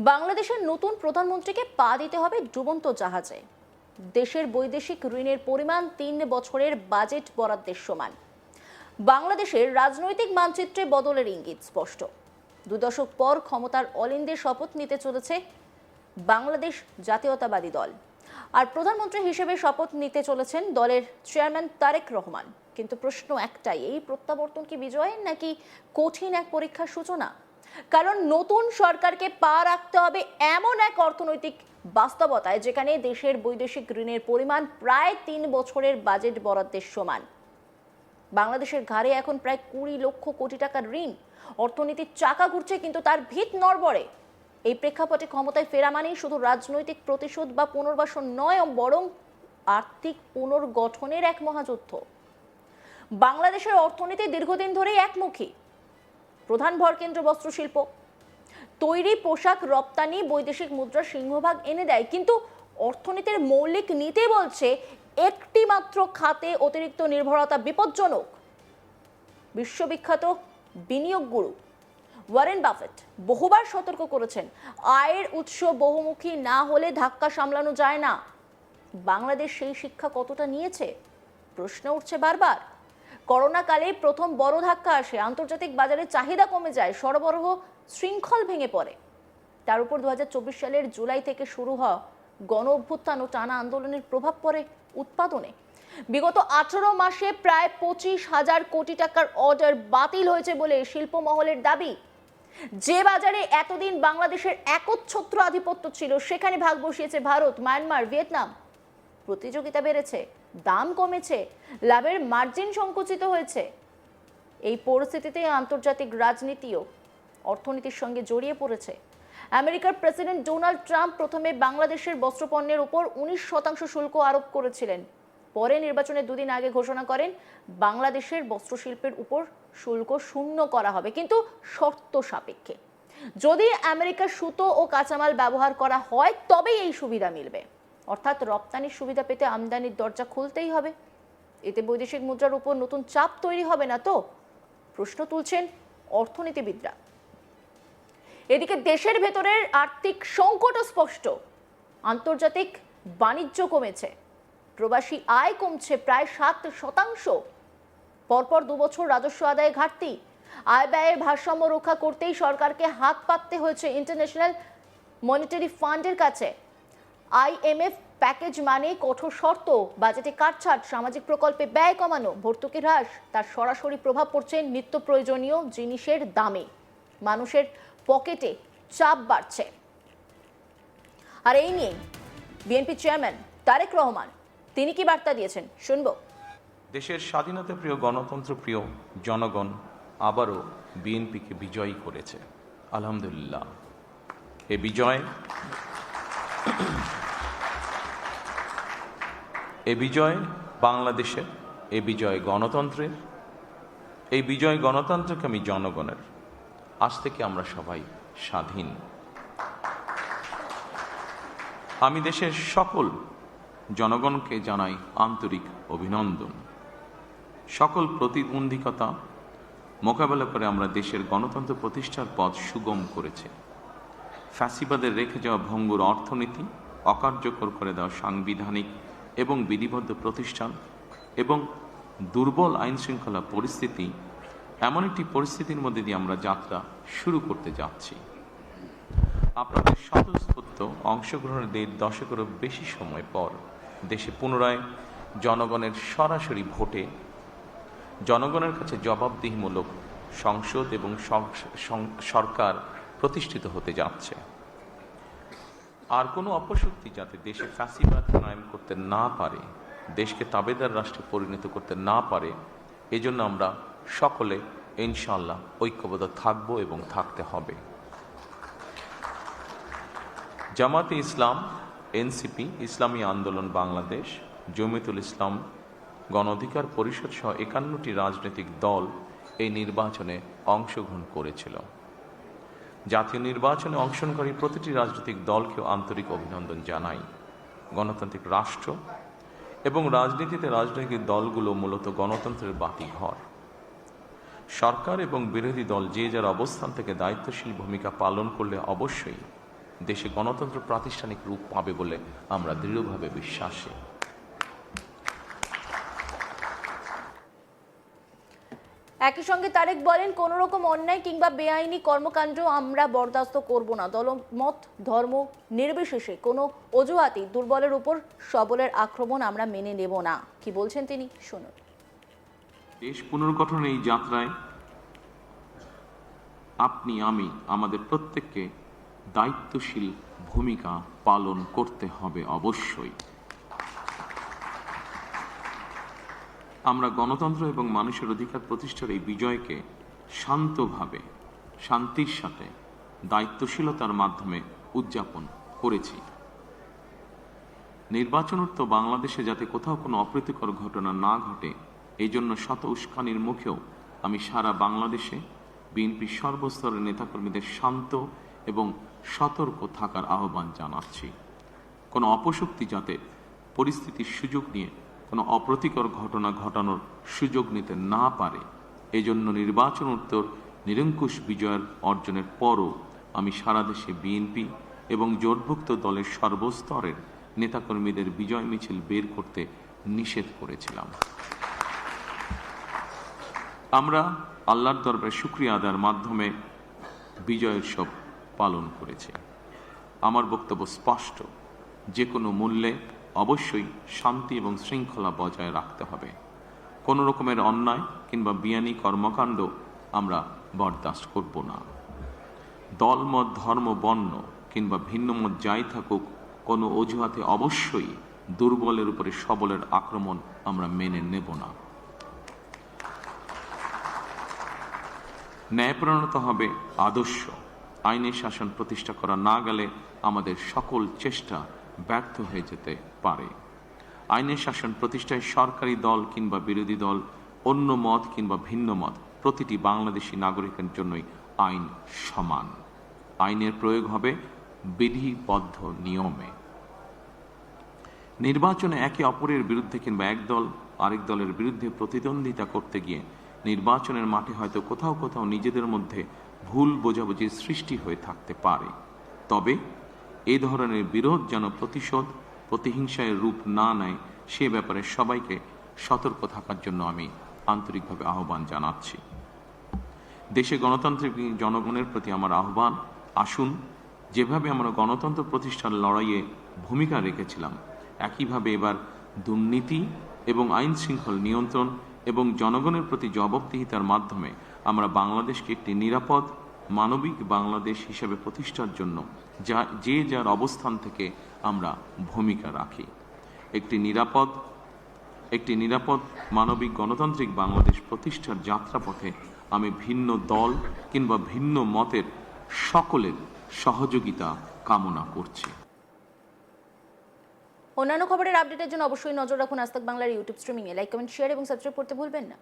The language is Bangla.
বাংলাদেশের নতুন প্রধানমন্ত্রীকে পা দিতে হবে ডুবন্ত জাহাজে। দেশের বৈদেশিক ঋণের পরিমাণ 3 বছরের বাজেট বরাদ্দের সমান। বাংলাদেশের রাজনৈতিক মানচিত্রে বদলের ইঙ্গিত স্পষ্ট। 2 দশক পর ক্ষমতার অলিন্দে শপথ নিতে চলেছে বাংলাদেশ জাতীয়তাবাদী দল। আর প্রধানমন্ত্রী হিসেবে শপথ নিতে চলেছেন দলের চেয়ারম্যান তারেক রহমান। কিন্তু প্রশ্ন একটাই, এই প্রত্যাবর্তন কি বিজয় নাকি কঠিন এক পরীক্ষার সূচনা? কারণ নতুন সরকারকে পা রাখতে হবে এমন এক অর্থনৈতিক বাস্তবতায় যেখানে দেশের বৈদেশিক ঋণের পরিমাণ প্রায় 3 বছরের বাজেট বরাদ্দের সমান। বাংলাদেশের ঘাড়ে এখন প্রায় 20 লক্ষ কোটি টাকার ঋণ। অর্থনীতির চাকা ঘুরছে কিন্তু তার ভিত নড়বড়ে। এই প্রেক্ষাপটে ক্ষমতায় ফেরা মানেই শুধু রাজনৈতিক প্রতিশোধ বা পুনর্বাসন নয়, বরং আর্থিক পুনর্গঠনের এক মহাযুদ্ধ। বাংলাদেশের অর্থনীতি দীর্ঘদিন ধরেই একমুখী। প্রধান ভরকেন্দ্র বস্ত্রশিল্প, তৈরি পোশাক রপ্তানি বৈদেশিক মুদ্রার সিংহভাগ এনে দেয়, কিন্তু অর্থনীতির মৌলিক নীতি বলছে একটি মাত্র খাতে অতিরিক্ত নির্ভরতা বিপজ্জনক। বিশ্ববিখ্যাত বিনিয়োগ গুরু ওয়ারেন বাফেট বহুবার সতর্ক করেছেন, আয়ের উৎস বহুমুখী না হলে ধাক্কা সামলানো যায় না। বাংলাদেশ সেই শিক্ষা কতটা নিয়েছে প্রশ্ন উঠছে বারবার। করোনাকালে প্রথম বড় ধাক্কা আসে, আন্তর্জাতিক বাজারে চাহিদা কমে যায়, সরবরাহ শৃঙ্খল ভেঙে পড়ে। তার উপর 2024 সালের জুলাই থেকে শুরু হওয়া গণ অভ্যুত্থান ও টানা আন্দোলনের প্রভাব পড়ে উৎপাদনে। বিগত 18 মাসে প্রায় 25,000 কোটি টাকার অর্ডার বাতিল হয়েছে বলে শিল্প মহলের দাবি। যে বাজারে এতদিন বাংলাদেশের একচ্ছত্র আধিপত্য ছিল, সেখানে ভাগ বসিয়েছে ভারত, মায়ানমার, ভিয়েতনাম। প্রতিযোগিতা বেড়েছে, দাম কমেছে, লাভের মার্জিন সংকুচিত হয়েছে। এই পরিস্থিতিতে আন্তর্জাতিক রাজনীতিও অর্থনীতির সঙ্গে জড়িয়ে পড়েছে। আমেরিকার প্রেসিডেন্ট ডোনাল্ড ট্রাম্প প্রথমে বাংলাদেশের বস্ত্রপণ্যের উপর 19% শুল্ক আরোপ করেছিলেন। পরে নির্বাচনের 2 দিন আগে ঘোষণা করেন বাংলাদেশের বস্ত্রশিল্পের উপর শুল্ক শূন্য করা হবে, কিন্তু শর্ত সাপেক্ষে। যদি আমেরিকার সুতো ও কাঁচামাল ব্যবহার করা হয় তবেই এই সুবিধা মিলবে। অর্থাৎ রপ্তানির সুবিধা পেতে আমদানির দরজা খুলতেই হবে। এতে বৈদেশিক মুদ্রার উপর নতুন চাপ তৈরি হবে না তো, প্রশ্ন তুলছেন অর্থনীতিবিদরা। এদিকে দেশের ভেতরের আর্থিক সংকটও স্পষ্ট। আন্তর্জাতিক বাণিজ্য কমেছে, প্রবাসী আয় কমছে প্রায় 7%। পরপর 2 বছর রাজস্ব আদায়ে ঘাটতি। আয় ব্যয়ের ভারসাম্য রক্ষা করতেই সরকারকে হাত পাততে হয়েছে ইন্টারন্যাশনাল মনিটারি ফান্ডের কাছে। IMF প্যাকেজ মানে কঠোর শর্ত, বাজেটে কাটছাট, সামাজিক প্রকল্পে ব্যয় কমানো, ভর্তুকি হ্রাস। তার সরাসরি প্রভাব পড়ছে নিত্য প্রয়োজনীয় জিনিসের দামে। মানুষের পকেটে চাপ বাড়ছে। আর এই নিয়ে বিএনপি চেয়ারম্যান তারেক রহমান তিনি কি বার্তা দিয়েছেন শুনবো। দেশের স্বাধীনতা প্রিয়, গণতন্ত্র প্রিয় জনগণ আবারও বিএনপিকে বিজয়ী করেছে, আলহামদুলিল্লাহ। এ বিজয় বাংলাদেশের, এ বিজয় গণতন্ত্রের, এই বিজয় গণতন্ত্রকে আমি জনগণের। আজ থেকে আমরা সবাই স্বাধীন। আমি দেশের সকল জনগণকে জানাই আন্তরিক অভিনন্দন। সকল প্রতিবন্ধকতা মোকাবেলা করে আমরা দেশের গণতন্ত্র প্রতিষ্ঠার পথ সুগম করেছে। ফ্যাসিবাদের রেখে যাওয়া ভঙ্গুর অর্থনীতি, অকার্যকর করে দেওয়া সাংবিধানিক এবং বিধিবদ্ধ প্রতিষ্ঠান এবং দুর্বল আইন শৃঙ্খলা পরিস্থিতি, এমন একটি পরিস্থিতির মধ্যে দিয়ে আমরা যাত্রা শুরু করতে যাচ্ছি। আপনাদের স্বতঃস্ফূর্ত অংশগ্রহণের 1.5 দশকেরও বেশি সময় পর দেশে পুনরায় জনগণের সরাসরি ভোটে জনগণের কাছে জবাবদিহিমূলক সংসদ এবং সরকার প্রতিষ্ঠিত হতে যাচ্ছে। আর কোনো অপশক্তি যাতে দেশে ফ্যাসিবাদ কায়েম করতে না পারে, দেশকে তাবেদার রাষ্ট্রে পরিণত করতে না পারে, এজন্য আমরা সকলে ইনশাআল্লাহ ঐক্যবদ্ধ থাকব এবং থাকতে হবে। জামাতে ইসলাম, এনসিপি, ইসলামী আন্দোলন বাংলাদেশ, জমিয়তুল ইসলাম, গণ অধিকার পরিষদ সহ 51টি রাজনৈতিক দল এই নির্বাচনে অংশগ্রহণ করেছিল। জাতীয় নির্বাচনে অংশগ্রহণকারী প্রতিটি রাজনৈতিক দলকেও আন্তরিক অভিনন্দন জানাই। গণতান্ত্রিক রাষ্ট্র এবং রাজনীতিতে রাজনৈতিক দলগুলো মূলত গণতন্ত্রের বাতিঘর। সরকার এবং বিরোধী দল যে যার অবস্থান থেকে দায়িত্বশীল ভূমিকা পালন করলে অবশ্যই দেশে গণতন্ত্র প্রাতিষ্ঠানিক রূপ পাবে বলে আমরা দৃঢ়ভাবে বিশ্বাসী। একই সঙ্গে তারেক বলেন, কোন রকম অন্যায় কিংবা বেআইনি কর্মকাণ্ড আমরা বরদাস্ত করব না। দলমত ধর্ম নির্বিশেষে কোনো অজুহাতেই দুর্বলের উপর সবলের আক্রমণ আমরা মেনে নেব না। কি বলছেন তিনি, শুনুন। দেশ পুনর্গঠনের এই যাত্রায় আপনি আমি আমাদের প্রত্যেককে দায়িত্বশীল ভূমিকা পালন করতে হবে অবশ্যই। আমরা গণতন্ত্র এবং মানুষের অধিকার প্রতিষ্ঠার এই বিজয়কে শান্তভাবে, শান্তির সাথে, দায়িত্বশীলতার মাধ্যমে উদযাপন করেছি। নির্বাচনোত্তর বাংলাদেশে যাতে কোথাও কোনো অপ্রীতিকর ঘটনা না ঘটে, এই জন্য শত উস্কানির মুখেও আমি সারা বাংলাদেশে বিএনপির সর্বস্তরের নেতাকর্মীদের শান্ত এবং সতর্ক থাকার আহ্বান জানাচ্ছি। কোনো অপশক্তি যাতে পরিস্থিতির সুযোগ নিয়ে কোনো অপ্রীতিকর ঘটনা ঘটানোর সুযোগ নিতে না পারে, এজন্য নির্বাচনোত্তর নিরঙ্কুশ বিজয়ের অর্জনের পরও আমি সারা দেশে বিএনপি এবং জোটভুক্ত দলের সর্বস্তরের নেতাকর্মীদের বিজয় মিছিল বের করতে নিষেধ করেছিলাম। আমরা আল্লাহর দরবারে শুকরিয়া আদায়ের মাধ্যমে বিজয় উৎসব পালন করেছি। আমার বক্তব্য স্পষ্ট, যে কোনো মূল্যে অবশ্যই শান্তি এবং শৃঙ্খলা বজায় রাখতে হবে। কোনো রকমের অন্যায় কিংবা বেআইনি কর্মকাণ্ড আমরা বরদাস্ত করব না। দলমত ধর্ম বর্ণ কিংবা ভিন্ন মত যাই থাকুক, কোনো অজুহাতে অবশ্যই দুর্বলের উপরে সবলের আক্রমণ আমরা মেনে নেব না। ন্যায়পরায়ণতা হবে আদর্শ। আইনের শাসন প্রতিষ্ঠা করা না গেলে আমাদের সকল চেষ্টা ব্যর্থ হয়ে যেতে পারে। আইনের শাসন প্রতিষ্ঠায় সরকারি দল কিংবা বিরোধী দল, অন্য মত কিংবা ভিন্ন মত, প্রতিটি বাংলাদেশী নাগরিকের জন্যই আইন সমান। আইনের প্রয়োগ হবে বিধিবদ্ধ নিয়মে। নির্বাচনে একে অপরের বিরুদ্ধে কিংবা এক দল আরেক দলের বিরুদ্ধে প্রতিদ্বন্দ্বিতা করতে গিয়ে নির্বাচনের মাঠে হয়তো কোথাও কোথাও নিজেদের মধ্যে ভুল বোঝাবুঝির সৃষ্টি হয়ে থাকতে পারে। তবে এই ধরনের বিরোধ যেন প্রতিশোধ প্রতিহিংসায় রূপ না নেয়, সে ব্যাপারে সবাইকে সতর্ক থাকার জন্য আমি আন্তরিকভাবে আহ্বান জানাচ্ছি। দেশে গণতান্ত্রিক জনগণের প্রতি আমার আহ্বান, আসুন যেভাবে আমরা গণতন্ত্র প্রতিষ্ঠার লড়াইয়ে ভূমিকা রেখেছিলাম, একইভাবে এবার দুর্নীতি এবং আইন শৃঙ্খল নিয়ন্ত্রণ এবং জনগণের প্রতি জবাবদিহিতার মাধ্যমে আমরা বাংলাদেশকে একটি নিরাপদ মানবিক বাংলাদেশ হিসেবে প্রতিষ্ঠার জন্য যে যার অবস্থান থেকে আমরা ভূমিকা রাখি। একটি নিরাপদ মানবিক গণতান্ত্রিক বাংলাদেশ প্রতিষ্ঠার যাত্রাপথে আমি ভিন্ন দল কিংবা ভিন্ন মতের সকলের সহযোগিতা কামনা করছি। অন্যান্য খবরের আপডেটের জন্য অবশ্যই নজর রাখুন আজ তাক বাংলার ইউটিউব স্ট্রিমিংয়ে। লাইক, কমেন্ট, শেয়ার এবং সাবস্ক্রাইব করতে ভুলবেন না।